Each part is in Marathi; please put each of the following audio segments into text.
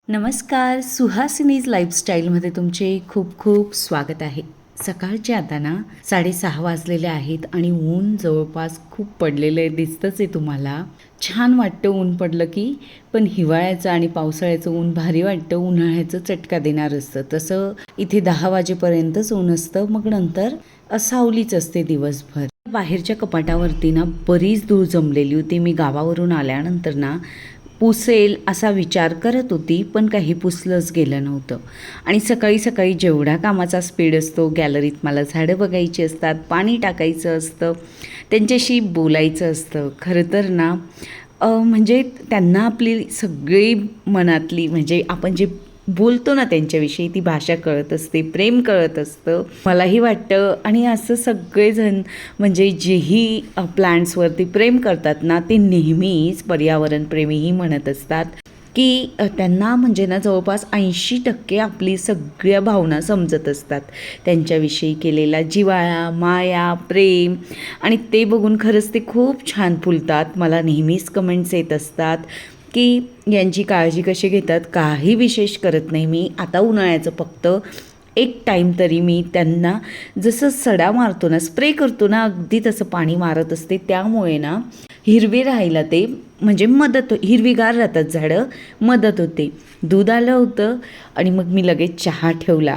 नमस्कार, सुहासिनीज लाईफस्टाईलमध्ये तुमचे खूप खूप स्वागत आहे. सकाळचे आता ना 6:30 वाजलेले आहेत आणि ऊन जवळपास खूप पडलेलं दिसतंच आहे तुम्हाला. छान वाटतं ऊन पडलं की, पण हिवाळ्याचं आणि पावसाळ्याचं ऊन भारी वाटतं, उन्हाळ्याचं चटका देणारं असतं. तसं इथे 10 वाजेपर्यंतच ऊन असतं, मग नंतर सावलीच असते दिवसभर. बाहेरच्या कपाटावरती ना बरीच धूळ जमलेली होती. मी गावावरून आल्यानंतर ना पुसेल असा विचार करत होती, पण काही पुसलंच गेलं नव्हतं. आणि सकाळी सकाळी जेवढा कामाचा स्पीड असतो, गॅलरीत मला झाडं बघायची असतात, पाणी टाकायचं असतं, त्यांच्याशी बोलायचं असतं. खरं तर ना म्हणजे त्यांना आपली सगळी मनातली म्हणजे आपण जे बोलतो ना त्यांच्याविषयी ती भाषा कळत असते, प्रेम कळत असतं, मलाही वाटतं. आणि असं सगळेजण म्हणजे जेही प्लांट्सवरती प्रेम करतात ना, ते नेहमीच पर्यावरणप्रेमीही म्हणत असतात की त्यांना म्हणजे ना जवळपास 80% आपली सगळ्या भावना समजत असतात. त्यांच्याविषयी केलेला जिव्हाळा, माया, प्रेम, आणि ते बघून खरंच ते खूप छान फुलतात. मला नेहमीच कमेंट्स येत असतात की यांची काळजी कशी घेतात. काही विशेष करत नाही मी. आता उन्हाळ्याचं फक्त एक टाईम तरी मी त्यांना जसं सडा मारतो ना, स्प्रे करतो ना, अगदी तसं पाणी मारत असते. त्यामुळे ना हिरवे राहायला ते म्हणजे मदत हिरवीगार राहतात झाडं, मदत होते. दूध आलं होतं आणि मग मी लगेच चहा ठेवला.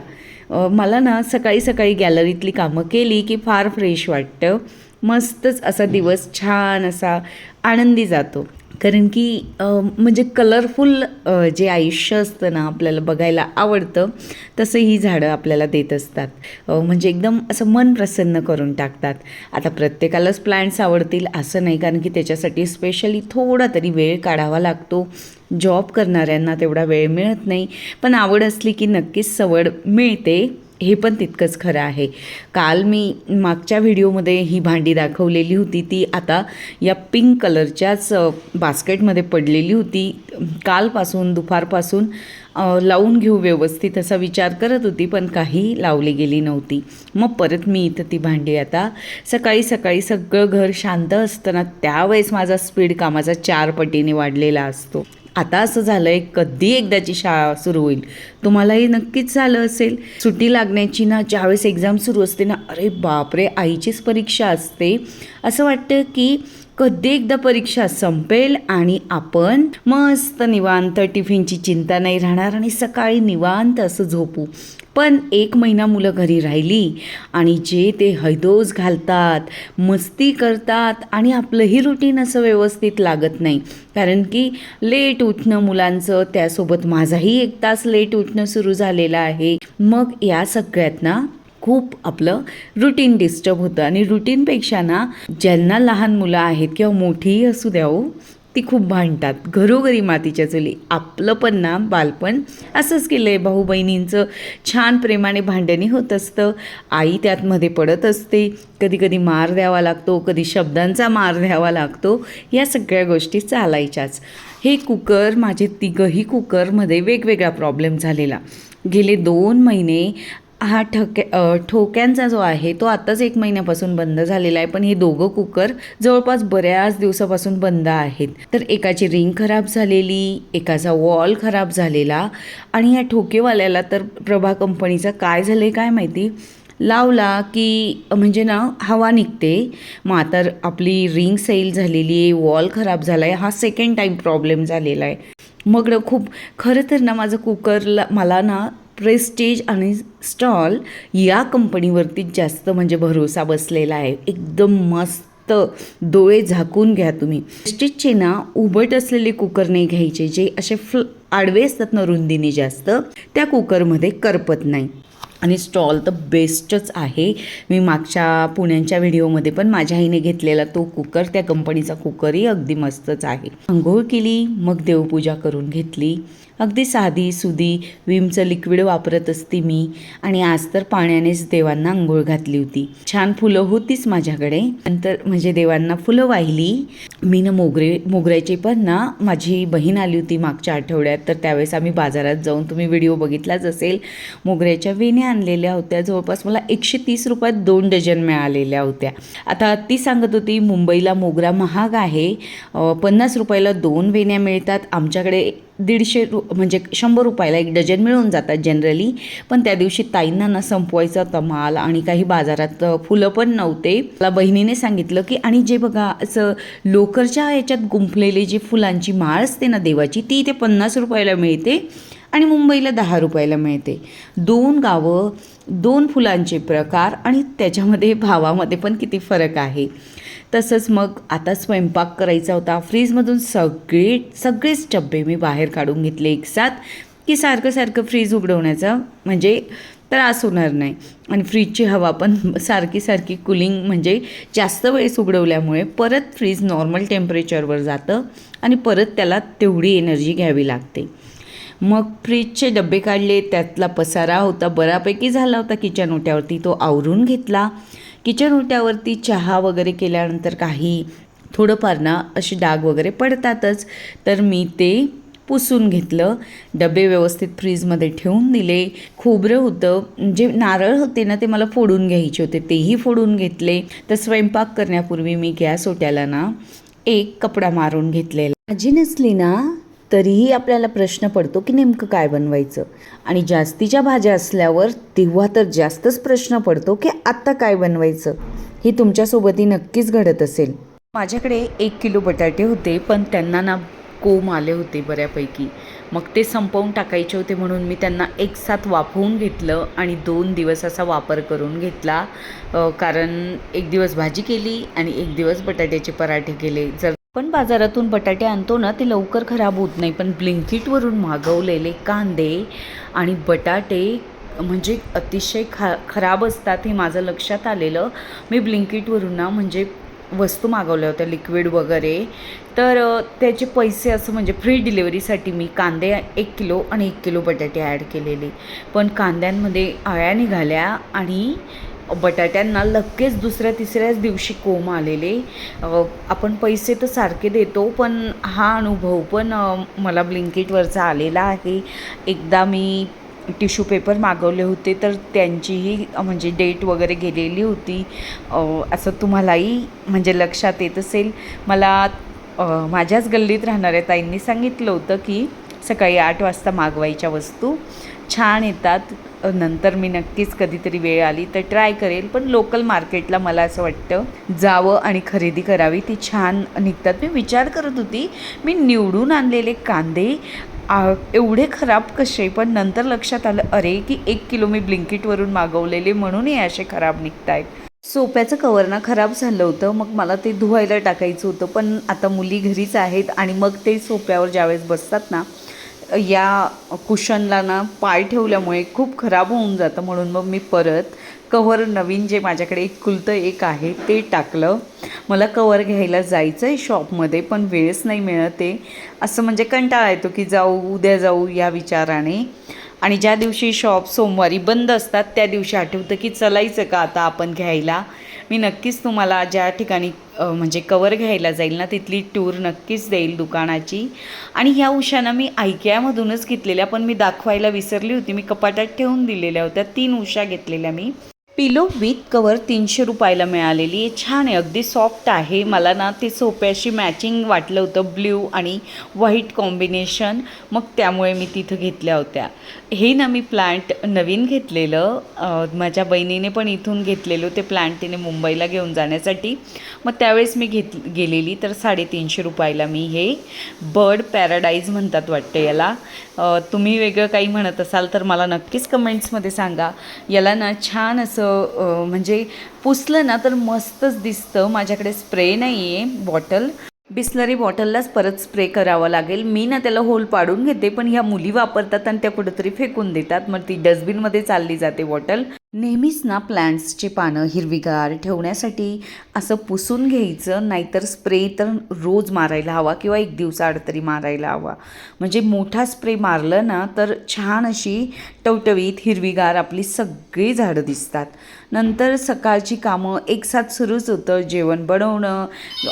मला ना सकाळी सकाळी गॅलरीतली कामं केली की फार फ्रेश वाटतं. मस्तच असा दिवस छान असा आनंदी जातो. कारण की म्हणजे कलरफुल जे आयुष्य असतं ना आपल्याला बघायला आवडतं, तसं ही झाडं आपल्याला देत असतात. म्हणजे एकदम असं मन प्रसन्न करून टाकतात. आता प्रत्येकालाच प्लांट्स आवडतील असं नाही, कारण की त्याच्यासाठी स्पेशली थोडा तरी वेळ काढावा लागतो. जॉब करणाऱ्यांना तेवढा वेळ मिळत नाही, पण आवड असली की नक्कीच सवड मिळते, हे पण तितकंच खरं आहे. काल मी मागच्या व्हिडिओमध्ये ही भांडी दाखवलेली होती, ती आता या पिंक कलरच्याच बास्केटमध्ये पडलेली होती. कालपासून दुपारपासून लावून घेऊ व्यवस्थित असा विचार करत होती, पण काही लावली गेली नव्हती. मग परत मी इथं ती भांडी आता सकाळी सकाळी सगळं घर शांत असताना त्यावेळेस माझा स्पीड कामाचा 4 पटीने वाढलेला असतो. आता असं झालं आहे, कधी एकदाची शाळा सुरू होईल. तुम्हालाही नक्कीच झालं असेल. सुट्टी लागण्याची ना ज्यावेळेस एक्झाम सुरू असते ना, अरे बापरे, आईचीच परीक्षा असते. असं वाटतं की कधी एकदा परीक्षा संपेल आणि आपण मस्त निवांत, टिफिनची चिंता नाही राहणार आणि सकाळी निवांत असं झोपू. पण 1 महिना मुलं घरी राहिली आणि जे ते हैदोस घालतात, मस्ती करतात आणि आपलंही रुटीन असं व्यवस्थित लागत नाही. कारण की लेट उठणं मुलांचं, त्यासोबत माझाही 1 तास लेट उठणं सुरू झालेलं आहे. मग या सगळ्यात ना खूप आपलं रुटीन डिस्टर्ब होतं. आणि रुटीनपेक्षा ना ज्यांना लहान मुलं आहेत किंवा मोठीही असू द्या हो, ती खूप भांडतात. घरोघरी मातीच्या चुली. आपलं पण ना बालपण असंच केलं आहे. भाऊ बहिणींचं छान प्रेमाने भांडणी होत असतं. आई त्यातमध्ये पडत असते. कधी कधी मार द्यावा लागतो, कधी शब्दांचा मार द्यावा लागतो. या सगळ्या गोष्टी चालायच्याच. हे कुकर, माझे 3ही कुकरमध्ये वेगवेगळा प्रॉब्लेम झालेला. गेले 2 महिने हा ठोक्यांचा जो आहे तो आत्ताच 1 महिन्यापासून बंद झालेला आहे. पण हे 2 कुकर जवळपास बऱ्याच दिवसापासून बंद आहेत. तर एकाची रिंग खराब झालेली, एकाचा वॉल खराब झालेला. आणि या ठोकेवाल्याला तर प्रभा कंपनीचा काय झालं आहे काय माहिती, लावला की म्हणजे ना हवा निघते. मग आता आपली रिंग सैल झालेली आहे, वॉल खराब झाला आहे. हा 2nd टाईम प्रॉब्लेम झालेला आहे. मग ना खूप खरं तर ना माझं कुकरला मला ना प्रेस्टीज आणि स्टॉल या कंपनीवरती जास्त म्हणजे भरोसा बसलेला आहे. एकदम मस्त डोळे झाकून घ्या तुम्ही. प्रेस्टीजचे ना उभट असलेले कुकर नाही घ्यायचे, जे असे आडवे असतात ना रुंदीने जास्त, त्या कुकरमध्ये करपत नाही. आणि स्टॉल तर बेस्टच आहे. मी मागच्या पुण्याच्या व्हिडिओमध्ये पण माझ्या आईने घेतलेला तो कुकर, त्या कंपनीचा कुकरही अगदी मस्तच आहे. अंघोळ केली, मग देवपूजा करून घेतली. अगदी साधी सुधी विमचं लिक्विड वापरत असते मी. आणि आज तर पाण्यानेच देवांना अंघोळ घातली होती. छान फुलं होतीच माझ्याकडे. नंतर म्हणजे देवांना फुलं वाहिली. मी ना मोगऱ्याची पण ना माझी बहीण आली होती मागच्या आठवड्यात, तर त्यावेळेस आम्ही बाजारात जाऊन, तुम्ही व्हिडिओ बघितलाच असेल, मोगऱ्याच्या वेण्या आणलेल्या होत्या. जवळपास मला 130 रुपयात 2 डझन मिळालेल्या होत्या. आता ती सांगत होती मुंबईला मोगरा महाग आहे, 50 रुपयाला 2 वेण्या मिळतात, आमच्याकडे म्हणजे 100 रुपयाला एक डझन मिळून जातात जनरली. पण त्या दिवशी ताईंना ना संपवायचा होता माल आणि काही बाजारात फुलं पण नव्हते. मला बहिणीने सांगितलं की आणि जे बघा असं लोकरच्या याच्यात गुंफलेली जी फुलांची माळ असते ना देवाची, ती इथे 50 रुपयाला मिळते आणि मुंबईला 10 रुपयाला मिळते. 2 गावं, 2 फुलांचे प्रकार आणि त्याच्यामध्ये भावामध्ये पण किती फरक आहे. तसंच मग आता स्वयंपाक करायचा होता. फ्रीजमधून सगळेच डब्बे मी बाहेर काढून घेतले एकसाथ, की सारखं फ्रीज उघडवण्याचा म्हणजे त्रास होणार नाही. आणि फ्रीजची हवा पण सारखी कूलिंग म्हणजे जास्त वेळेस उघडवल्यामुळे परत फ्रीज नॉर्मल टेम्परेचरवर जातं आणि परत त्याला तेवढी एनर्जी घ्यावी लागते. मग फ्रीजचे डबे काढले, त्यातला पसारा होता बऱ्यापैकी झाला होता किचन ओट्यावरती, तो आवरून घेतला. किचन ओट्यावरती चहा वगैरे केल्यानंतर काही थोडंफार ना असे डाग वगैरे पडतातच, तर मी ते पुसून घेतलं. डबे व्यवस्थित फ्रीजमध्ये ठेवून दिले. खोबरं होतं, जे नारळ होते ना ते मला फोडून घ्यायचे होते, तेही फोडून घेतले. तर स्वयंपाक करण्यापूर्वी मी गॅस ओट्याला ना एक कपडा मारून घेतलेला. भाजी नसली ना तरीही आपल्याला प्रश्न पडतो की नेमकं काय बनवायचं, आणि जास्तीच्या भाज्या असल्यावर तेव्हा तर जास्तच प्रश्न पडतो की आत्ता काय बनवायचं. हे तुमच्यासोबतही नक्कीच घडत असेल. माझ्याकडे 1 किलो बटाटे होते, पण त्यांना ना कोंब आले होते बऱ्यापैकी. मग ते संपवून टाकायचे होते म्हणून मी त्यांना एक साथ वाफवून घेतलं आणि 2 दिवस असा वापर करून घेतला. कारण एक दिवस भाजी केली आणि एक दिवस बटाट्याचे पराठे केले. जर पण बाजारातून बटाटे आणतो ना ते लवकर खराब होत नाही, पण ब्लिंकिटवरून मागवलेले कांदे आणि बटाटे म्हणजे अतिशय खराब असतात हे माझं लक्षात आलेलं. मी ब्लिंकिटवरून ना म्हणजे वस्तू मागवल्या होत्या लिक्विड वगैरे, तर त्याचे पैसे असं म्हणजे फ्री डिलिव्हरीसाठी मी कांदे 1 किलो आणि 1 किलो बटाटे ॲड केलेले. पण कांद्यांमध्ये अळ्या निघाल्या आणि बटाट्यांना लगेच दुसऱ्या तिसऱ्याच दिवशी कोंब आलेले. आपण पैसे तर सारखे देतो, पण हा अनुभव पण मला ब्लिंकिटवरचा आलेला आहे. एकदा मी टिश्यू पेपर मागवले होते, तर त्यांचीही म्हणजे डेट वगैरे गेलेली होती. असं तुम्हालाही म्हणजे लक्षात येत असेल. मला माझ्याच गल्लीत राहणाऱ्या ताईंनी सांगितलं होतं की सकाळी 8 वाजता मागवायच्या वस्तू छान येतात. नंतर मी नक्कीच कधीतरी वेळ आली तर ट्राय करेल, पण लोकल मार्केटला मला असं वाटतं जावं आणि खरेदी करावी, ती छान निघतात. मी विचार करत होती मी निवडून आणलेले कांदे एवढे खराब कसे, पण नंतर लक्षात आलं अरे की 1 किलो मी ब्लिंकिटवरून मागवलेले म्हणून हे असे खराब निघत आहेत. सोप्याचं कवर ना खराब झालं होतं, मग मला ते धुवायला टाकायचं होतं, पण आता मुली घरीच आहेत आणि मग ते सोप्यावर ज्यावेळेस बसतात ना या कुशनला ना पाय ठेवल्यामुळे खूप खराब होऊन जातं, म्हणून मग मी परत कव्हर नवीन जे माझ्याकडे एकुलतं एक आहे ते टाकलं. मला कवर घ्यायला जायचं आहे शॉपमध्ये, पण वेळच नाही मिळत आहे. असं म्हणजे कंटाळा येतो की उद्या जाऊ या विचाराने. आणि ज्या दिवशी शॉप सोमवारी बंद असतात त्या दिवशी आठवतं की चलायचं का आता आपण घ्यायला. मी नक्कीच तुम्हाला ज्या ठिकाणी म्हणजे कवर घ्यायला जाईल ना तिथली टूर नक्कीच देईल दुकानाची. आणि ह्या उशाना मी IKEAमधूनच घेतलेल्या, पण मी दाखवायला विसरली होती. मी कपाटात ठेवून दिलेल्या होत्या. 3 उशा घेतलेल्या मी. पिलो विथ कवर 300 रुपयाला मिळालेली. छान आहे, अगदी सॉफ्ट आहे. मला ना ते सोप्याशी मॅचिंग वाटलं होतं, ब्ल्यू आणि व्हाईट कॉम्बिनेशन, मग त्यामुळे मी तिथं घेतल्या होत्या. हे ना मी प्लांट नवीन घेतलेलं, माझ्या बहिणीने पण इथून घेतलेलं ते प्लांट तिने मुंबईला घेऊन जाण्यासाठी. मग त्यावेळेस मी गेलेली तर 350 रुपयाला मी हे बर्ड पॅराडाईज म्हणतात वाटतं याला. तुम्ही वेगळं काही म्हणत असाल तर मला नक्कीच कमेंट्समध्ये सांगा. याला ना छान असं म्हणजे पुसलं ना तर मस्तच दिसतं. माझ्याकडे स्प्रे नाही आहे, बॉटल बिस्लरी बॉटललाच परत स्प्रे करावा लागेल. मी ना त्याला होल पाडून घेते, पण ह्या मुली वापरतात आणि त्या कुठंतरी फेकून देतात, मग ती डस्टबिनमध्ये चालली जाते बॉटल. नेहमीच ना प्लांट्सची पानं हिरवीगार ठेवण्यासाठी असं पुसून घ्यायचं, नाहीतर स्प्रे तर रोज मारायला हवा किंवा 1 दिवसाआड तरी मारायला हवा. म्हणजे मोठा स्प्रे मारलं ना तर छान अशी टवटवीत हिरवीगार आपली सगळी झाडं दिसतात. नंतर सकाळची कामं एकसाथ सुरूच होतं. जेवण बनवणं,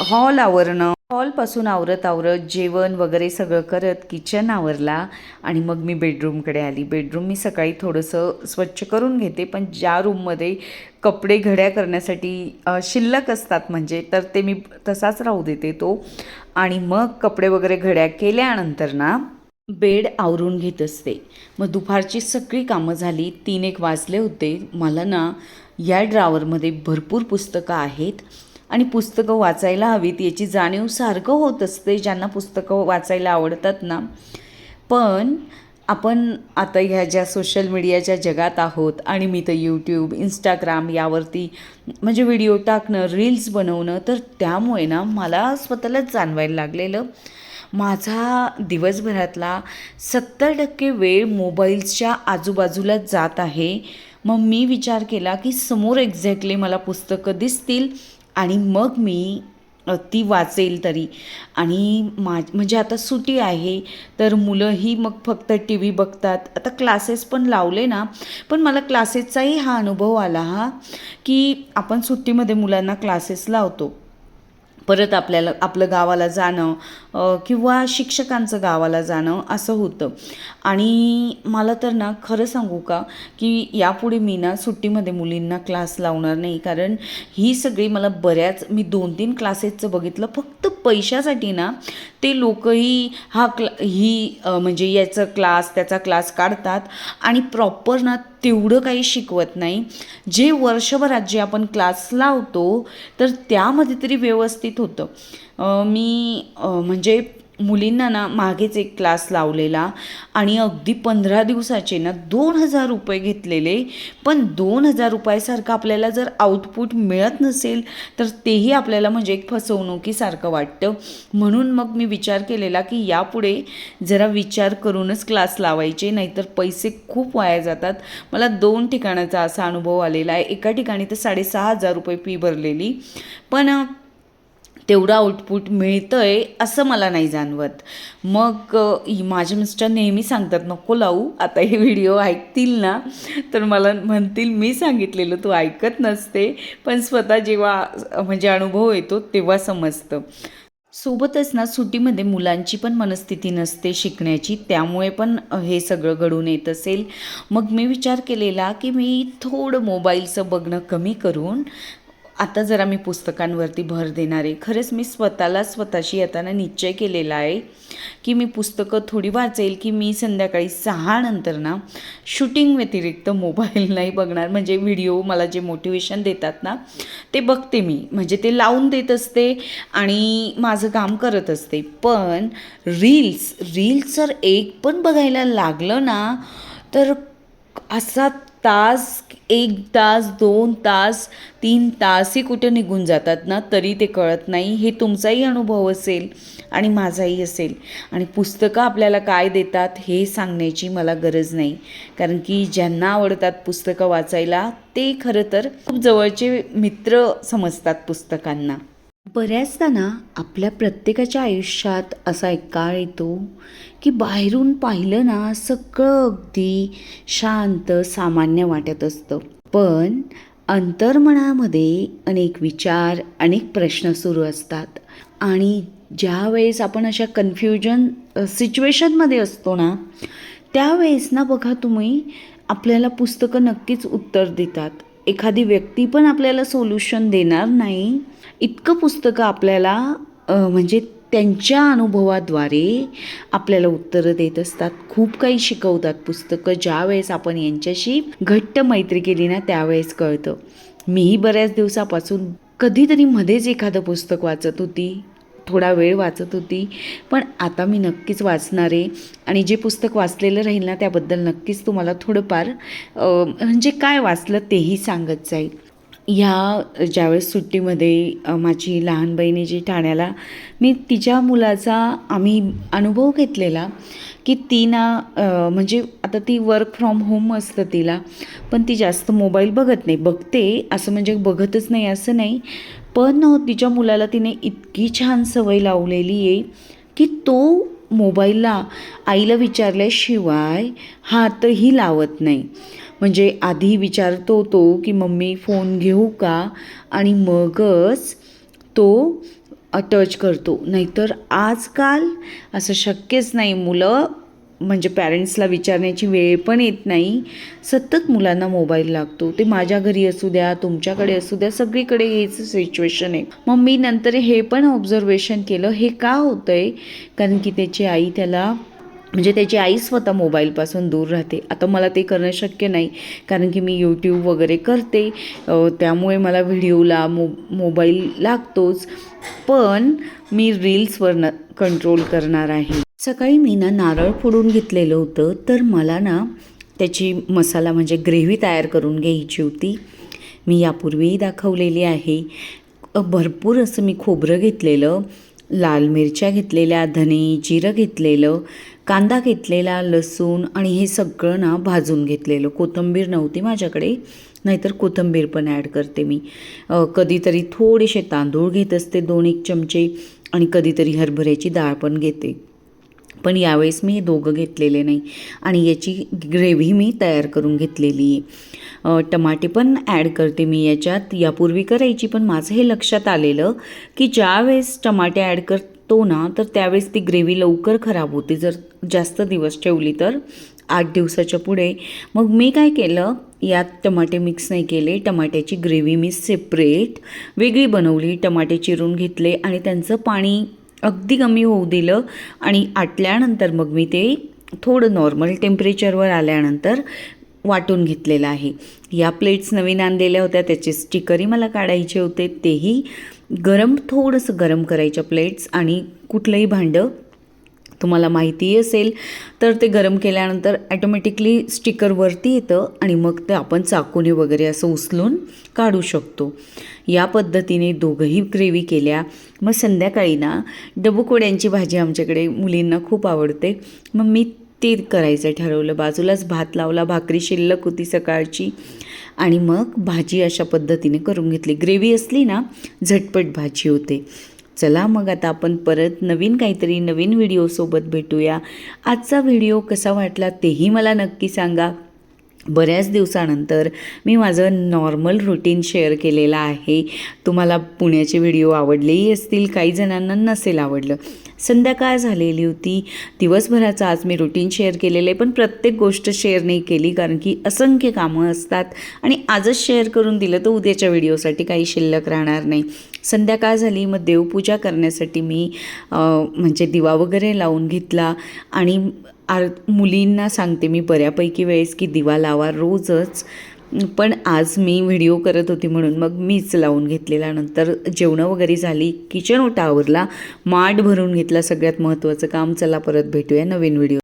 हॉल आवरणं, हॉलपासून आवरत जेवण वगैरे सगळं करत किचन आवरला आणि मग मी बेडरूमकडे आली. बेडरूम मी सकाळी थोडंसं स्वच्छ करून घेते, पण ज्या रूममध्ये कपडे घड्या करण्यासाठी शिल्लक असतात म्हणजे तर ते मी तसाच राहू देते तो. आणि मग कपडे वगैरे घड्या केल्यानंतर ना बेड आवरून घेत असते. मग दुपारची सगळी कामं झाली, 3-1 वाजले होते. मला ना या ड्रॉवरमध्ये भरपूर पुस्तकं आहेत आणि पुस्तकं वाचायला हवीत याची जाणीव सारखं होत असते ज्यांना पुस्तकं वाचायला आवडतात ना. पण आपण आता ह्या ज्या सोशल मीडियाच्या जगात आहोत आणि मी तर यूट्यूब, इंस्टाग्राम यावरती म्हणजे व्हिडिओ टाकणं, रील्स बनवणं, तर त्यामुळे ना मला स्वतःलाच जाणवायला लागलेलं माझा दिवसभरातला 70% वेळ मोबाईल्सच्या आजूबाजूलाच जात आहे. मग मी विचार केला की समोर एक्झॅक्टली मला पुस्तकं दिसतील आणि मग मी ती वाचेल तरी. आणि म्हणजे आता सुट्टी आहे तर मुलंही मग फक्त टी व्ही बघतात. आता क्लासेस पण लावले ना, पण मला क्लासेसचाही हा अनुभव आला की आपण सुट्टीमध्ये मुलांना क्लासेस लावतो, परत आपल्याला आपलं गावाला जाणं किंवा शिक्षकांचं गावाला जाणं असं होतं. आणि मला तर ना खरं सांगू का की यापुढे मी ना सुट्टीमध्ये मुलींना क्लास लावणार नाही. कारण ही सगळी मला मी 2-3 क्लासेसचं बघितलं फक्त पैशासाठी ना. ते लोकही म्हणजे याचं क्लास त्याचा क्लास काढतात आणि प्रॉपर ना तेवढं काही शिकवत नाही. जे वर्षभरात जे आपण क्लास लावतो तर त्यामध्ये तरी व्यवस्थित होतं. म्हणजे मुलींना ना मागेच एक क्लास लावलेला आणि अगदी 15 दिवसाचे ना 2,000 रुपये घेतलेले. पण 2,000 रुपयासारखं आपल्याला जर आउटपुट मिळत नसेल तर तेही आपल्याला म्हणजे एक फसवणुकीसारखं वाटतं. म्हणून मग मी विचार केलेला की यापुढे जरा विचार करूनच क्लास लावायचे, नाहीतर पैसे खूप वाया जातात. मला 2 ठिकाणाचा असा अनुभव आलेला आहे. एका ठिकाणी तर 6,500 रुपये फी भरलेली, पण तेवढं आउटपुट मिळतं आहे असं मला नाही जाणवत. मग माझे मिस्टर नेहमी सांगतात नको लावू. आता हे व्हिडिओ ऐकतील ना तर मला म्हणतील मी सांगितलेलं तू ऐकत नसते, पण स्वतः जेव्हा म्हणजे अनुभव येतो तेव्हा समजतं. सोबतच ना सुट्टीमध्ये मुलांची पण मनस्थिती नसते शिकण्याची, त्यामुळे पण हे सगळं घडून येत असेल. मग मी विचार केलेला की मी थोडं मोबाईलचं बघणं कमी करून आता जरा मी पुस्तकांवरती भर देणार आहे. खरंच मी स्वतःशी येताना निश्चय केलेला आहे की मी पुस्तकं थोडी वाचेल, की मी संध्याकाळी 6 नंतर ना शूटिंग व्यतिरिक्त मोबाईल नाही बघणार. म्हणजे व्हिडिओ मला जे मोटिवेशन देतात ना ते बघते मी, म्हणजे ते लावून देत असते आणि माझं काम करत असते. पण रील्स जर एक पण बघायला लागलं ना तर असा तास, 1 तास, 2 तास, 3 तासही कुठे निघून जातात ना तरी ते कळत नाही. हे तुमचाही अनुभव असेल आणि माझाही असेल. आणि पुस्तकं आपल्याला काय देतात हे सांगण्याची मला गरज नाही, कारण की ज्यांना आवडतात पुस्तकं वाचायला ते खरं तर खूप जवळचे मित्र समजतात पुस्तकांना. बऱ्याचदा ना आपल्या प्रत्येकाच्या आयुष्यात असा एक काळ येतो की बाहेरून पाहिलं ना सगळं अगदी शांत सामान्य वाटत असतं, पण अंतर्मनामध्ये अनेक विचार, अनेक प्रश्न सुरू असतात. आणि ज्यावेळेस आपण अशा कन्फ्युजन सिच्युएशनमध्ये असतो ना त्यावेळेस ना बघा तुम्ही, आपल्याला पुस्तकं नक्कीच उत्तर देतात. एखादी व्यक्ती पण आपल्याला सोल्युशन देणार नाही. इतकं पुस्तकं आपल्याला म्हणजे त्यांच्या अनुभवाद्वारे आपल्याला उत्तरं देत असतात. खूप काही शिकवतात पुस्तकं. ज्यावेळेस आपण यांच्याशी घट्ट मैत्री केली ना त्यावेळेस कळतं. मीही बऱ्याच दिवसापासून कधीतरी मध्येच एखादं पुस्तक वाचत होती, थोडा वेळ वाचत होती, पण आता मी नक्कीच वाचणार आहे. आणि जे पुस्तक वाचलेलं राहील ना त्याबद्दल नक्कीच तुम्हाला थोडंफार म्हणजे काय वाचलं तेही सांगत जाईल. ज्यावेळेस सुट्टीमध्ये माझी लहान बहिणी जी ठाण्याला, मी तिच्या मुलाचा आम्ही अनुभव घेतलेला की ती ना म्हणजे आता ती वर्क फ्रॉम होम असतं तिला, पण ती जास्त मोबाईल बघत नाही. बघते असं म्हणजे बघतच नाही असं नाही, पण तिच्या मुलाला तिने इतकी छान सवय लावलेली आहे की तो मोबाईलला आईला विचारल्याशिवाय हातही लावत नाही. म्हणजे आधी विचारतो तो की मम्मी फोन घेऊ का, आणि मगच तो टच करतो. नाहीतर आजकाल असं शक्यच नाही. मुलं म्हणजे पॅरेंट्सला विचारण्याची वेळ पण येत नाही, सतत मुलांना मोबाईल लागतो. ते माझ्या घरी असू द्या, तुमच्याकडे असू द्या, सगळीकडे हेच सिच्युएशन आहे. मग मी नंतर हे पण ऑब्झर्वेशन केलं, हे का होतं आहे, कारण की त्याची आई त्याला म्हणजे त्याची आई स्वतः मोबाईलपासून दूर राहते. आता मला ते करणं शक्य नाही, कारण की मी यूट्यूब वगैरे करते, त्यामुळे मला व्हिडिओला मोबाईल लागतोच. पण मी रील्सवर कंट्रोल करणार आहे. सकाळी मी नारळ फोडून घेतलेलं होतं, तर मला त्याची मसाला म्हणजे ग्रेव्ही तयार करून घ्यायची होती. मी यापूर्वीही दाखवलेली आहे. भरपूर असं मी खोबरं घेतलेलं, लाल मिरच्या घेतलेल्या, धने जिरं घेतलेलं, कांदा घेतलेला, लसूण आणि हे सगळं भाजून घेतलेलं. कोथिंबीर नव्हती माझ्याकडे, नाहीतर कोथिंबीर पण ॲड करते मी. कधीतरी थोडेसे तांदूळ घेत असते 2-1 चमचे, आणि कधीतरी हरभऱ्याची डाळ पण घेते. पण यावेळेस मी हे दोघं घेतलेले नाही, आणि याची ग्रेव्ही मी तयार करून घेतलेली आहे. टमाटे पण ॲड करते मी याच्यात. यापूर्वी करायची, पण माझं हे लक्षात आलेलं की ज्यावेळेस टमाटे ॲड करतो तर त्यावेळेस ती ग्रेव्ही लवकर खराब होते जर जास्त दिवस ठेवली तर, 8 दिवसाच्या पुढे. मग मी काय केलं, यात टमाटे मिक्स नाही केले. टमाट्याची ग्रेव्ही मी सेपरेट वेगळी बनवली. टमाटे चिरून घेतले आणि त्यांचं पाणी अगदी कमी होऊ दिलं, आणि आटल्यानंतर मग मी ते थोडं नॉर्मल टेम्परेचरवर आल्यानंतर वाटून घेतलेलं आहे. या प्लेट्स नवीन आणलेल्या होत्या, त्याचे स्टिकरही मला काढायचे होते. तेही थोडंसं गरम करायच्या प्लेट्स. आणि कुठलंही भांडं तुम्हाला माहिती असेल तर ते गरम केल्यानंतर ॲटोमॅटिकली स्टिकर वरती येतं, आणि मग ते आपण चाकूने वगैरे असं उचलून काढू शकतो. या पद्धतीने दोघंही ग्रेव्ही केल्या. मग संध्याकाळी डबूकोड्यांची भाजी आमच्याकडे मुलींना खूप आवडते, मग मी ते करायचं ठरवलं. बाजूलाच भात लावला, भाकरी शिल्लक होती सकाळची, आणि मग भाजी अशा पद्धतीने करून घेतली. ग्रेव्ही असली झटपट भाजी होते. चला मग आता आपण परत नवीन व्हिडिओसोबत भेटूया. आजचा व्हिडिओ कसा वाटला तेही मला नक्की सांगा. बऱ्याच दिवसानंतर मी माझं नॉर्मल रुटीन शेअर केलेलं आहे. तुम्हाला पुण्याचे व्हिडिओ आवडलेही असतील, काही जणांना नसेल आवडलं. संध्याकाळ झालेली होती, दिवसभराचं आज मी रुटीन शेअर केलेलं आहे, पण प्रत्येक गोष्ट शेअर नाही केली, कारण की असंख्य कामं असतात, आणि आजच शेअर करून दिलं तर उद्याच्या व्हिडिओसाठी काही शिल्लक राहणार नाही. संध्याकाळ झाली, मग देवपूजा करण्यासाठी मी म्हणजे दिवा वगैरे लावून घेतला. आणि मुलींना सांगते मी बऱ्यापैकी वेळेस की दिवा लावा रोजच, पण आज मी व्हिडिओ करत होती म्हणून मग मीच लावून घेतलेला. नंतर जेवणं वगैरे झाली, किचन ओटा आवरला, माठ भरून घेतला, सगळ्यात महत्त्वाचं काम. चला परत भेटूया नवीन व्हिडिओ.